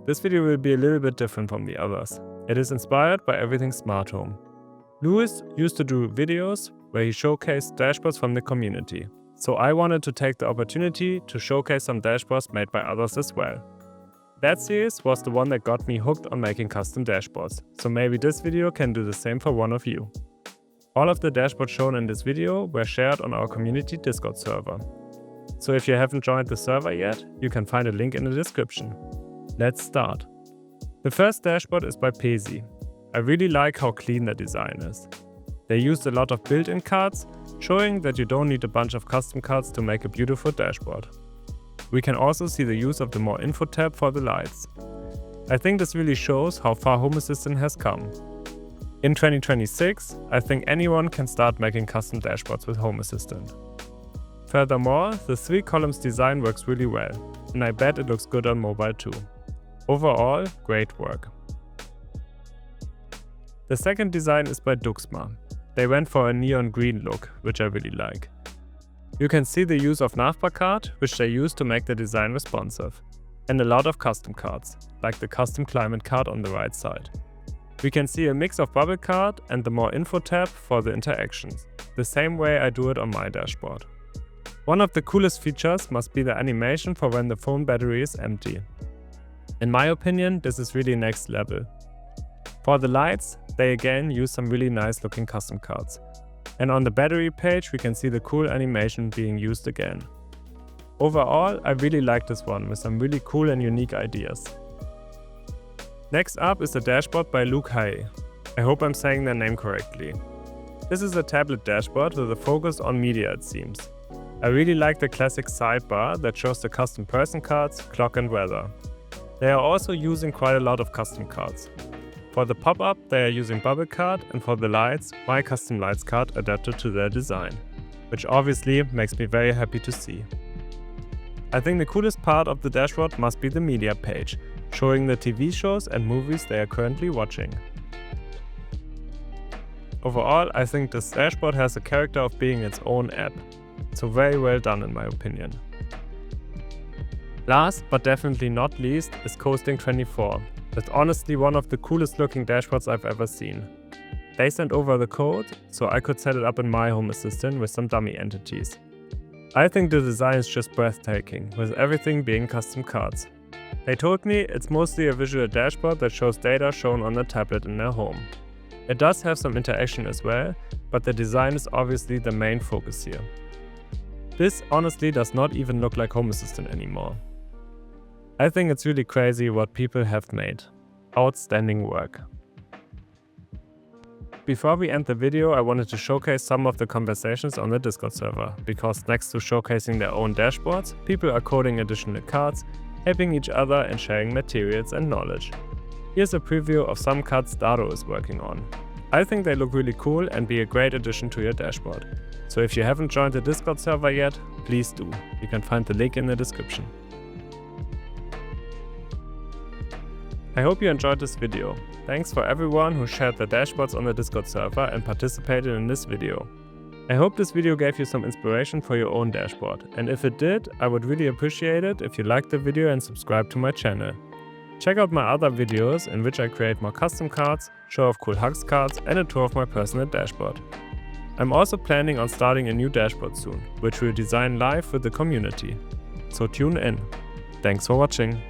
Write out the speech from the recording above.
This video will be a little bit different from the others. It is inspired by everything smart home. Louis used to do videos where he showcased dashboards from the community. So I wanted to take the opportunity to showcase some dashboards made by others as well. That series was the one that got me hooked on making custom dashboards, so maybe this video can do the same for one of you. All of the dashboards shown in this video were shared on our community Discord server. So if you haven't joined the server yet, you can find a link in the description. Let's start. The first dashboard is by Pesi. I really like how clean the design is. They used a lot of built-in cards, showing that you don't need a bunch of custom cards to make a beautiful dashboard. We can also see the use of the More Info tab for the lights. I think this really shows how far Home Assistant has come. In 2026, I think anyone can start making custom dashboards with Home Assistant. Furthermore, the 3 columns design works really well, and I bet it looks good on mobile too. Overall, great work. The second design is by Duxma. They went for a neon green look, which I really like. You can see the use of Navbar card, which they used to make the design responsive, and a lot of custom cards, like the custom climate card on the right side. We can see a mix of bubble card and the More Info tab for the interactions, the same way I do it on my dashboard. One of the coolest features must be the animation for when the phone battery is empty. In my opinion, this is really next level. For the lights, they again use some really nice looking custom cards. And on the battery page we can see the cool animation being used again. Overall, I really like this one with some really cool and unique ideas. Next up is the dashboard by Luke Haye. I hope I'm saying their name correctly. This is a tablet dashboard with a focus on media, it seems. I really like the classic sidebar that shows the custom person cards, clock and weather. They are also using quite a lot of custom cards. For the pop-up, they are using bubble card, and for the lights, my custom lights card adapted to their design, which obviously makes me very happy to see. I think the coolest part of the dashboard must be the media page, showing the TV shows and movies they are currently watching. Overall, I think this dashboard has the character of being its own app, so very well done in my opinion. Last but definitely not least is Coasting24. That's honestly one of the coolest looking dashboards I've ever seen. They sent over the code, so I could set it up in my Home Assistant with some dummy entities. I think the design is just breathtaking, with everything being custom cards. They told me it's mostly a visual dashboard that shows data shown on the tablet in their home. It does have some interaction as well, but the design is obviously the main focus here. This honestly does not even look like Home Assistant anymore. I think it's really crazy what people have made. Outstanding work. Before we end the video, I wanted to showcase some of the conversations on the Discord server, because next to showcasing their own dashboards, people are coding additional cards, helping each other and sharing materials and knowledge. Here's a preview of some cards Dado is working on. I think they look really cool and be a great addition to your dashboard. So if you haven't joined the Discord server yet, please do. You can find the link in the description. I hope you enjoyed this video. Thanks for everyone who shared their dashboards on the Discord server and participated in this video. I hope this video gave you some inspiration for your own dashboard, and if it did, I would really appreciate it if you liked the video and subscribe to my channel. Check out my other videos in which I create more custom cards, show off cool Hugs cards and a tour of my personal dashboard. I'm also planning on starting a new dashboard soon, which we'll design live with the community. So tune in. Thanks for watching.